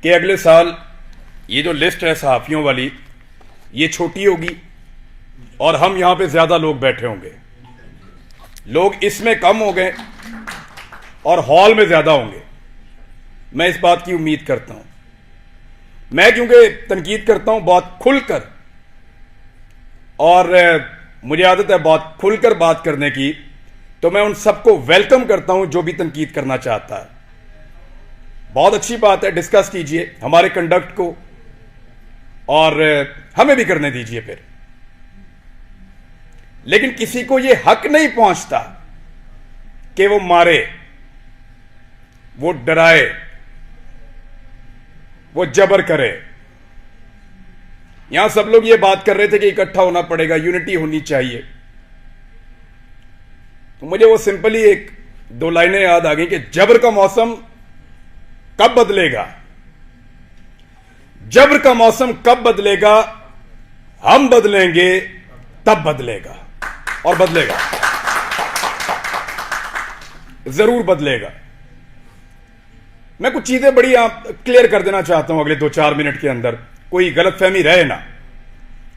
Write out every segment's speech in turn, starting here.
कि अगले साल ये जो लिस्ट है सहाफ़ियों वाली, ये छोटी होगी और हम यहां पे ज्यादा लोग बैठे होंगे। लोग इसमें कम हो गए और हॉल में ज्यादा होंगे। मैं इस बात की उम्मीद करता हूं। मैं क्योंकि तनकीद करता हूं बहुत खुलकर, और मुझे आदत है बहुत खुलकर बात करने की, तो मैं उन सबको वेलकम करता हूं जो भी तनकीद करना चाहता है। बहुत अच्छी बात है, डिस्कस कीजिए हमारे कंडक्ट को और हमें भी करने दीजिए फिर। लेकिन किसी को यह हक नहीं पहुंचता कि वो मारे, वो डराए, वो जबर करे। यहां सब लोग ये बात कर रहे थे कि इकट्ठा होना पड़ेगा, यूनिटी होनी चाहिए। तो मुझे वो सिंपली एक दो लाइनें याद आ गई कि जबर का मौसम कब बदलेगा, जबर का मौसम कब बदलेगा, हम बदलेंगे तब बदलेगा, और बदलेगा, जरूर बदलेगा। मैं कुछ चीजें बड़ी क्लियर कर देना चाहता हूं अगले 2-4 मिनट के अंदर, कोई गलतफहमी रहे ना,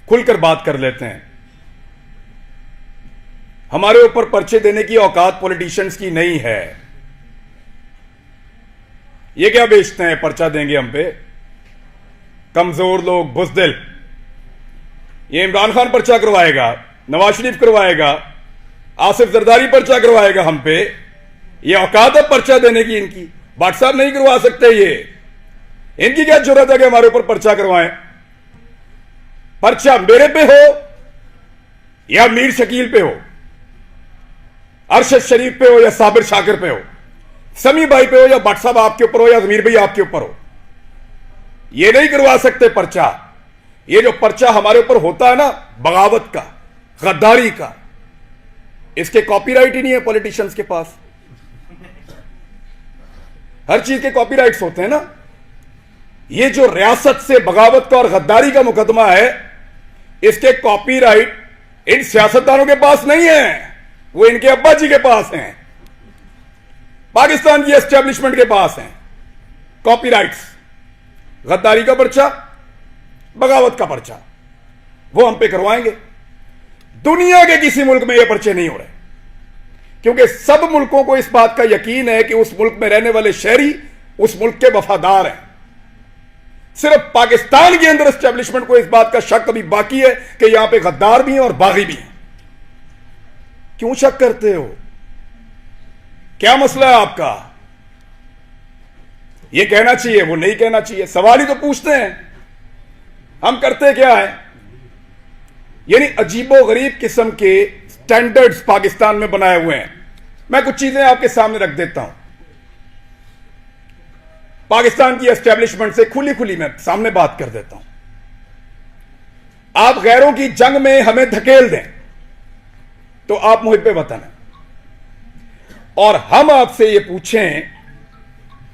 खुलकर बात कर लेते हैं। हमारे ऊपर पर्चे देने की औकात पॉलिटिशियंस की नहीं है। ये क्या बेचते हैं, पर्चा देंगे हम पे, कमजोर लोग, बुज़दिल। ये इमरान खान पर्चा करवाएगा, नवाज शरीफ करवाएगा, आसिफ जरदारी पर्चा करवाएगा हम पे। ये औकात है पर्चा देने की इनकी? भट्ट साहब नहीं करवा सकते ये। इनकी क्या जरूरत है कि हमारे ऊपर पर्चा करवाएं? पर्चा मेरे पे हो या मीर शकील पे हो, अरशद शरीफ पे हो या साबिर शाकिर पे हो, समी भाई पे हो या भट्ट साहब आपके ऊपर हो या जमीर भाई आपके ऊपर हो, ये नहीं करवा सकते पर्चा। ये जो पर्चा हमारे ऊपर होता है ना, बगावत का, गद्दारी का, इसके कॉपीराइट ही नहीं है पॉलिटिशियंस के पास। हर चीज के कॉपीराइट्स होते हैं ना। ये जो रियासत से बगावत का और गद्दारी का मुकदमा है, इसके कॉपीराइट इन सियासतदानों के पास नहीं है, वो इनके अब्बा जी के पास हैं, पाकिस्तान की एस्टेब्लिशमेंट के पास हैं कॉपीराइट्स। गद्दारी का पर्चा, बगावत का पर्चा, वो हम पे करवाएंगे। दुनिया के किसी मुल्क में ये पर्चे नहीं हो रहे, क्योंकि सब मुल्कों को इस बात का यकीन है कि उस मुल्क में रहने वाले शहरी उस मुल्क के वफादार हैं। सिर्फ पाकिस्तान के अंदर एस्टेब्लिशमेंट को इस बात का शक अभी बाकी है कि यहां पे गद्दार भी हैं और बागी भी हैं। क्यों शक करते हो? क्या मसला है आपका? ये कहना चाहिए, वो नहीं कहना चाहिए, सवाल ही तो पूछते हैं। हम करते क्या है? यानी अजीबो गरीब किस्म के स्टैंडर्ड्स पाकिस्तान में बनाए हुए हैं। मैं कुछ चीजें आपके सामने रख देता हूं। पाकिस्तान की एस्टेब्लिशमेंट से खुली खुली मैं सामने बात कर देता हूं। आप गैरों की जंग में हमें धकेल दें तो आप मुहिब्बे वतन हैं, और हम आपसे ये पूछें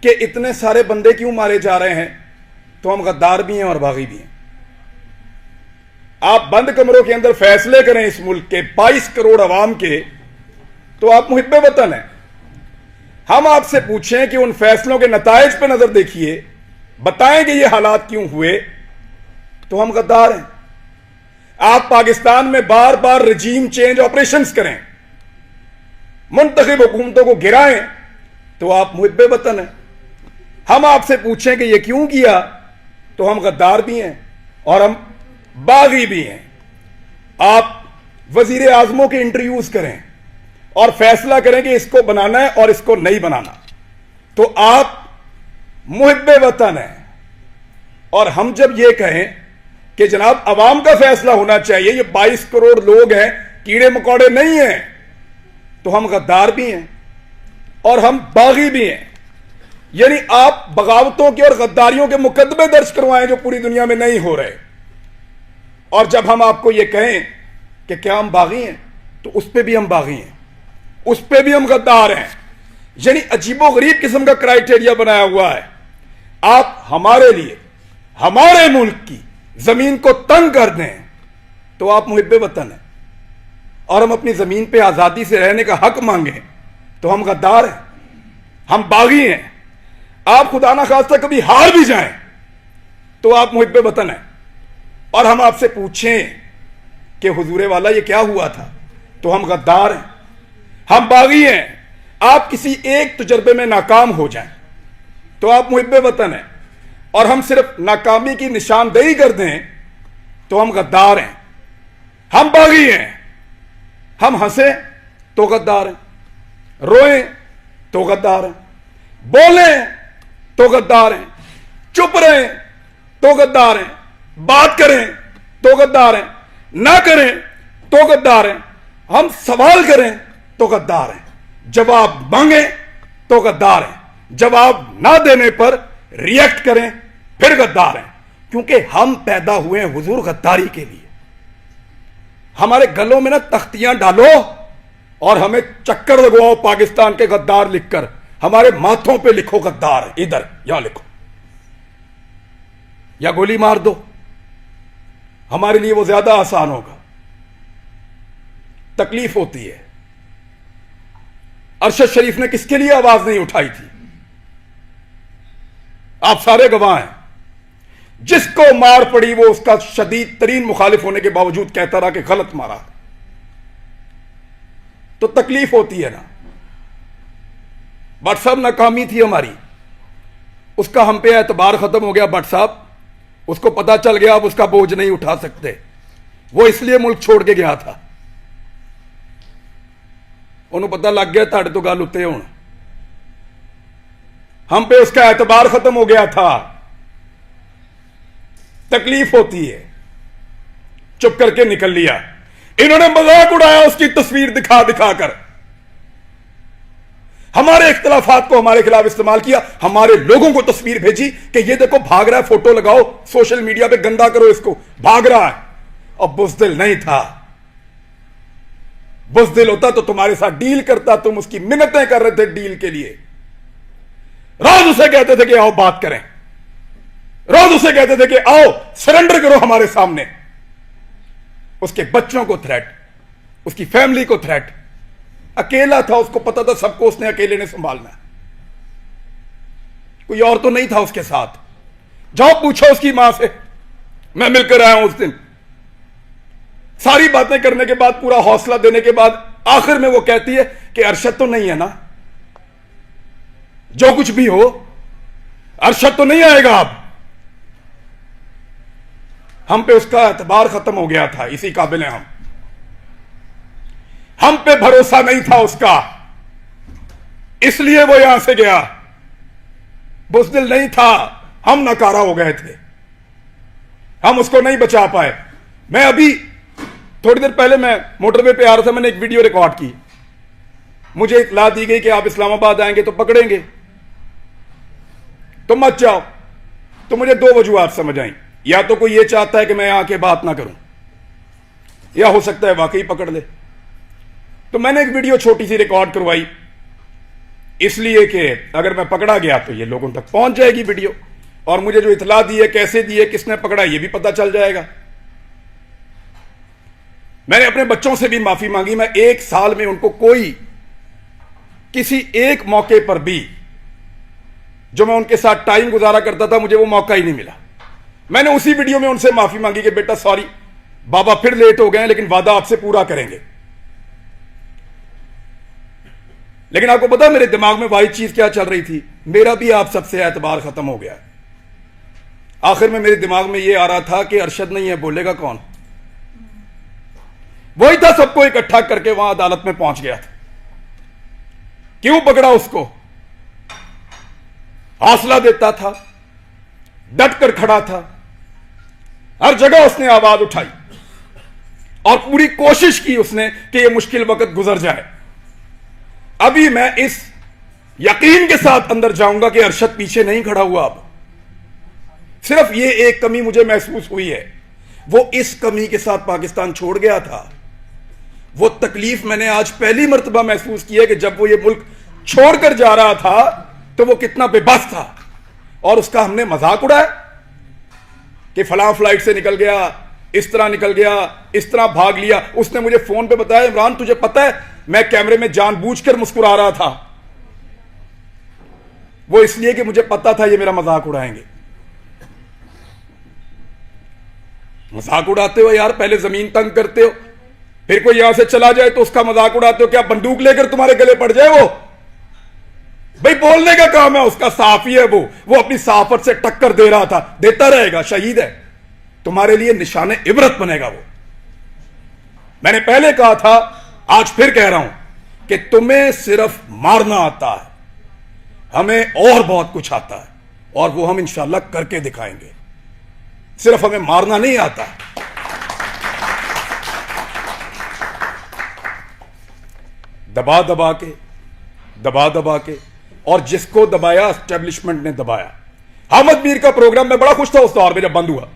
कि इतने सारे बंदे क्यों मारे जा रहे हैं, तो हम गद्दार भी हैं और बागी भी हैं। आप बंद कमरों के अंदर फैसले करें इस मुल्क के 22 करोड़ अवाम के, तो आप मुहिब्बे वतन हैं। हम आपसे पूछें कि उन फैसलों के नताइज पर नजर देखिए, बताएं कि ये हालात क्यों हुए, तो हम गद्दार हैं। आप पाकिस्तान में बार बार रजीम चेंज ऑपरेशंस करें, मुंतखब हुकूमतों को गिराएं, तो आप मुहिब्बे वतन हैं। हम आपसे पूछें कि ये क्यों किया, तो हम गद्दार भी हैं और हम बागी भी हैं। आप वजीर आजमों के इंटरव्यूज करें और फैसला करें कि इसको बनाना है और इसको नहीं बनाना, तो आप मुहिब्बे वतन हैं। और हम जब ये कहें कि जनाब अवाम का फैसला होना चाहिए, ये 22 करोड़ लोग हैं, कीड़े मकोड़े नहीं हैं, तो हम गद्दार भी हैं और हम बागी भी हैं। यानी आप बगावतों के और गद्दारियों के मुकदमे दर्ज करवाएं जो पूरी दुनिया में नहीं हो रहे। और जब हम आपको यह कहें कि क्या हम बागी हैं, तो उस पर भी हम बागी हैं, उस पर भी हम गद्दार हैं। यानी अजीबो गरीब किस्म का क्राइटेरिया बनाया हुआ है। आप हमारे लिए, हमारे मुल्क की जमीन को तंग कर दें, तो आप मुहिब्बे वतन हैं, और हम अपनी जमीन पे आजादी से रहने का हक मांगें, तो हम गद्दार हैं, हम बागी हैं। आप खुदा ना खास्ता कभी हार भी जाएं, तो आप मुहिब्बे वतन हैं, और हम आपसे पूछें कि हुजूरे वाला ये क्या हुआ था, तो हम गद्दार हैं, हम बागी हैं। आप किसी एक तजर्बे में नाकाम हो जाएं तो आप मुहिब्बे वतन हैं, और हम सिर्फ नाकामी की निशानदेही कर दें तो हम गद्दार हैं, हम बागी हैं। हम हंसे तो गद्दार हैं, रोएं तो गद्दार हैं, बोलें तो गद्दार हैं, चुप रहें तो गद्दार हैं, बात करें तो गद्दार हैं, ना करें तो गद्दार हैं, हम सवाल करें तो गद्दार हैं, जवाब मांगे तो गद्दार हैं, जवाब ना देने पर रिएक्ट करें फिर गद्दार हैं। क्योंकि हम पैदा हुए हैं हुजूर गद्दारी के लिए। हमारे गलों में ना तख्तियां डालो और हमें चक्कर लगवाओ पाकिस्तान के गद्दार लिखकर, हमारे माथों पे लिखो गद्दार, इधर यहां लिखो, या गोली मार दो, हमारे लिए वो ज्यादा आसान होगा। तकलीफ होती है। अरशद शरीफ ने किसके लिए आवाज नहीं उठाई थी? आप सारे गवाह हैं। जिसको मार पड़ी वो उसका शदीद तरीन मुखालिफ होने के बावजूद कहता रहा कि गलत मारा। तो तकलीफ होती है ना। भट्ट साहब नाकामी थी हमारी, उसका हम पे एतबार खत्म हो गया। भट्ट साहब, उसको पता चल गया अब उसका बोझ नहीं उठा सकते, वो इसलिए मुल्क छोड़ के गया था। उन्होंने पता लग गया ताड़े तो गल उत्ते हुण, हम पे उसका एतबार खत्म हो गया था। तकलीफ होती है। चुप करके निकल लिया। इन्होंने मजाक उड़ाया उसकी तस्वीर दिखा दिखा कर, हमारे इख्तलाफात को हमारे खिलाफ इस्तेमाल किया, हमारे लोगों को तस्वीर भेजी कि ये देखो भाग रहा है, फोटो लगाओ सोशल मीडिया पे, गंदा करो इसको, भाग रहा है। और बुज़दिल नहीं था। बुज़दिल होता तो तुम्हारे साथ डील करता, तुम उसकी मिन्नतें कर रहे थे डील के लिए। रोज उसे कहते थे कि आओ बात करें, रोज उसे कहते थे कि आओ सरेंडर करो हमारे सामने। उसके बच्चों को थ्रेट, उसकी फैमिली को थ्रेट। अकेला था, उसको पता था सबको उसने अकेले ने संभालना, कोई और तो नहीं था उसके साथ। जाओ पूछो उसकी मां से, मैं मिलकर आया हूं उस दिन। सारी बातें करने के बाद, पूरा हौसला देने के बाद, आखिर में वो कहती है कि अरशद तो नहीं है ना, जो कुछ भी हो अरशद तो नहीं आएगा अब। हम पे उसका एतबार खत्म हो गया था, इसी काबिल हैं हम पे भरोसा नहीं था उसका, इसलिए वो यहां से गया। बुज़दिल नहीं था, हम नकारा हो गए थे, हम उसको नहीं बचा पाए। मैं अभी थोड़ी देर पहले मैं मोटरवे पे आ रहा था, मैंने एक वीडियो रिकॉर्ड की। मुझे इत्तला दी गई कि आप इस्लामाबाद आएंगे तो पकड़ेंगे, तो मत जाओ। तो मुझे दो वजूहात समझ आई, या तो कोई ये चाहता है कि मैं आके बात ना करूं, या हो सकता है वाकई पकड़ ले। तो मैंने एक वीडियो छोटी सी रिकॉर्ड करवाई, इसलिए कि अगर मैं पकड़ा गया तो ये लोगों तक पहुंच जाएगी वीडियो, और मुझे जो इत्तला दी है, कैसे दी है, किसने पकड़ा, ये भी पता चल जाएगा। मैंने अपने बच्चों से भी माफी मांगी। मैं एक साल में उनको कोई किसी एक मौके पर भी जो मैं उनके साथ टाइम गुजारा करता था, मुझे वो मौका ही नहीं मिला। मैंने उसी वीडियो में उनसे माफी मांगी कि बेटा सॉरी बाबा, फिर लेट हो गए, लेकिन वादा आपसे पूरा करेंगे। लेकिन आपको पता मेरे दिमाग में वाही चीज क्या चल रही थी? मेरा भी आप सबसे एतबार खत्म हो गया। आखिर में मेरे दिमाग में यह आ रहा था कि अरशद नहीं है, बोलेगा कौन? वही था सबको इकट्ठा करके वहां अदालत में पहुंच गया था। क्यों पकड़ा उसको? हौसला देता था, डट कर खड़ा था, हर जगह उसने आवाज उठाई और पूरी कोशिश की उसने कि यह मुश्किल वक्त गुजर जाए। अभी मैं इस यकीन के साथ अंदर जाऊंगा कि अरशद पीछे नहीं खड़ा हुआ। अब सिर्फ ये एक कमी मुझे महसूस हुई है, वो इस कमी के साथ पाकिस्तान छोड़ गया था। वो तकलीफ मैंने आज पहली मर्तबा महसूस की है कि जब वो ये मुल्क छोड़कर जा रहा था तो वो कितना बेबस था, और उसका हमने मजाक उड़ाया कि फलां फ्लाइट से निकल गया, इस तरह निकल गया, इस तरह भाग लिया। उसने मुझे फोन पे बताया, इमरान तुझे पता है मैं कैमरे में जानबूझकर मुस्कुरा रहा था, वो इसलिए कि मुझे पता था ये मेरा मजाक उड़ाएंगे। मजाक उड़ाते हो यार, पहले जमीन तंग करते हो, फिर कोई यहां से चला जाए तो उसका मजाक उड़ाते हो। क्या बंदूक लेकर तुम्हारे गले पड़ जाए वो? भाई बोलने का काम है उसका, साफी है वो अपनी साफत से टक्कर दे रहा था, देता रहेगा, शहीद है, तुम्हारे लिए निशाने इबरत बनेगा वो। मैंने पहले कहा था, आज फिर कह रहा हूं कि तुम्हें सिर्फ मारना आता है, हमें और बहुत कुछ आता है, और वो हम इंशाल्लाह करके दिखाएंगे। सिर्फ हमें मारना नहीं आता। दबा दबा के और जिसको दबाया एस्टेब्लिशमेंट ने दबाया। अहमद मीर का प्रोग्राम में बड़ा खुश था उस दौर में जब बंद हुआ,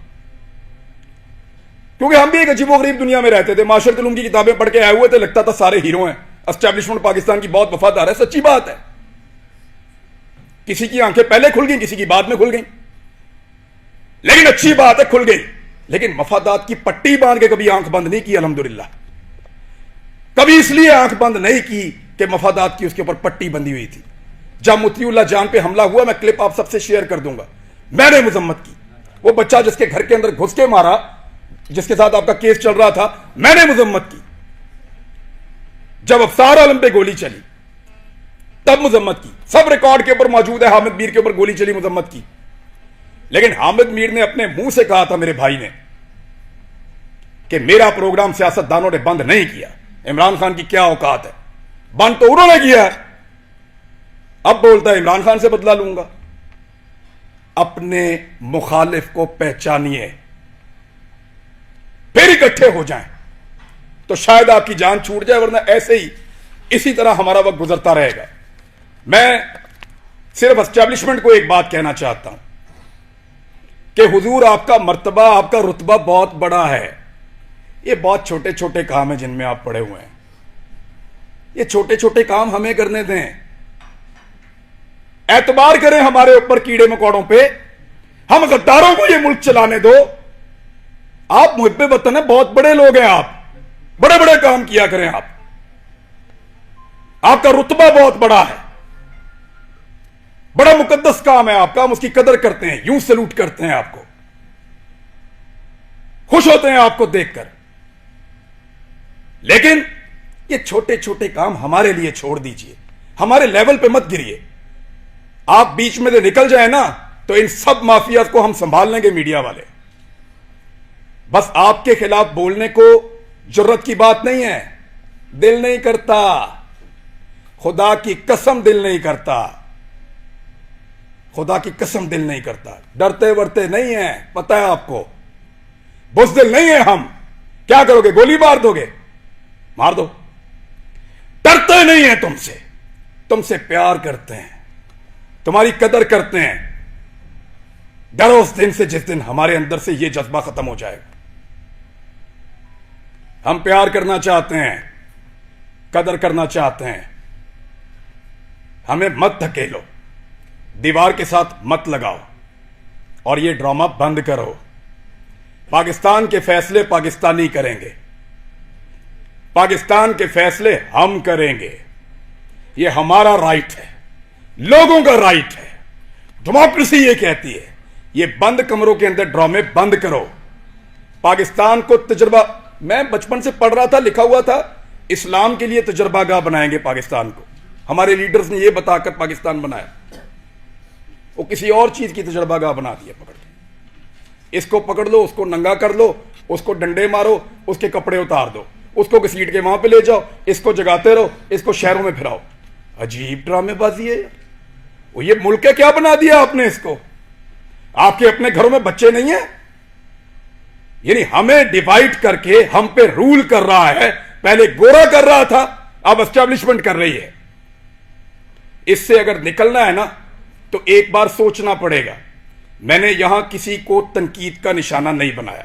क्योंकि हम भी एक अजीबोगरीब दुनिया में रहते थे। माशरत उलूम की किताबें पढ़ के आए हुए थे, लगता था सारे हीरो हैं, एस्टेब्लिशमेंट पाकिस्तान की बहुत वफादार है। सच्ची बात है, किसी की आंखें पहले खुल गई, किसी की बाद में खुल गई, लेकिन अच्छी बात है खुल गई। लेकिन मफादात की पट्टी बांध के कभी आंख बंद नहीं की अल्हम्दुलिल्लाह। कभी इसलिए आंख बंद नहीं की कि मफादात की उसके ऊपर पट्टी बंधी हुई थी। जब मुतीउल्लाह जान पे हमला हुआ, मैं क्लिप आप सबसे शेयर कर दूंगा, मैंने मजम्मत की। वो बच्चा जिसके घर के अंदर घुस के मारा, जिसके साथ आपका केस चल रहा था, मैंने मजम्मत की। जब अफसार आलम पे गोली चली तब मजम्मत की, सब रिकॉर्ड के ऊपर मौजूद है। हामिद मीर के ऊपर गोली चली, मजम्मत की। लेकिन हामिद मीर ने अपने मुंह से कहा था, मेरे भाई ने, कि मेरा प्रोग्राम सियासतदानों ने बंद नहीं किया। इमरान खान की क्या औकात है, बंद तो उन्होंने किया है। अब बोलता है इमरान खान से बदला लूंगा। अपने मुखालिफ को पहचानिए, फिर इकट्ठे हो जाएं, तो शायद आपकी जान छूट जाए, वरना ऐसे ही इसी तरह हमारा वक्त गुजरता रहेगा। मैं सिर्फ एस्टेब्लिशमेंट को एक बात कहना चाहता हूं कि हुजूर आपका मर्तबा, आपका रुतबा बहुत बड़ा है। ये बहुत छोटे छोटे काम हैं जिनमें आप पड़े हुए हैं। ये छोटे छोटे काम हमें करने दें, एतबार करें हमारे ऊपर कीड़े मकोड़ों पे, हम गद्दारों को ये मुल्क चलाने दो। आप मुहिब्बे वतन है, बहुत बड़े लोग हैं आप, बड़े बड़े काम किया करें आप, आपका रुतबा बहुत बड़ा है, बड़ा मुकद्दस काम है आपका, हम उसकी कदर करते हैं, यूं सलूट करते हैं आपको, खुश होते हैं आपको देखकर। लेकिन ये छोटे छोटे काम हमारे लिए छोड़ दीजिए, हमारे लेवल पे मत गिरिए। आप बीच में से निकल जाए ना, तो इन सब माफिया को हम संभाल लेंगे, मीडिया वाले। बस आपके खिलाफ बोलने को जुर्रत की बात नहीं है, दिल नहीं करता, खुदा की कसम दिल नहीं करता, खुदा की कसम दिल नहीं करता। डरते वरते नहीं है, पता है आपको, बुज़दिल नहीं है हम। क्या करोगे, गोली मार दोगे, मार दो। डरते नहीं है तुमसे, तुमसे प्यार करते हैं, तुम्हारी कदर करते हैं। डरो उस दिन से जिस दिन हमारे अंदर से यह जज्बा खत्म हो जाएगा। हम प्यार करना चाहते हैं, कदर करना चाहते हैं, हमें मत धकेलो, दीवार के साथ मत लगाओ, और ये ड्रामा बंद करो। पाकिस्तान के फैसले पाकिस्तानी करेंगे, पाकिस्तान के फैसले हम करेंगे। ये हमारा राइट है, लोगों का राइट है, डेमोक्रेसी ये कहती है। ये बंद कमरों के अंदर ड्रामे बंद करो। पाकिस्तान को तजुर्बा, मैं बचपन से पढ़ रहा था, लिखा हुआ था, इस्लाम के लिए तजुर्बागाह बनाएंगे पाकिस्तान को। हमारे लीडर्स ने यह बताकर पाकिस्तान बनाया, वो किसी और चीज की तजुर्बागाह बना दिया। पकड़ के इसको पकड़ लो, उसको नंगा कर लो, उसको डंडे मारो, उसके कपड़े उतार दो, उसको घसीट के वहां पे ले जाओ, इसको जगाते रहो, इसको शहरों में फिराओ। अजीब ड्रामेबाजी है। वो ये मुल्क क्या बना दिया आपने इसको? आपके अपने घरों में बच्चे नहीं है? यानी हमें डिवाइड करके हम पे रूल कर रहा है। पहले गोरा कर रहा था, अब एस्टेब्लिशमेंट कर रही है। इससे अगर निकलना है ना, तो एक बार सोचना पड़ेगा। मैंने यहां किसी को तनकीद का निशाना नहीं बनाया,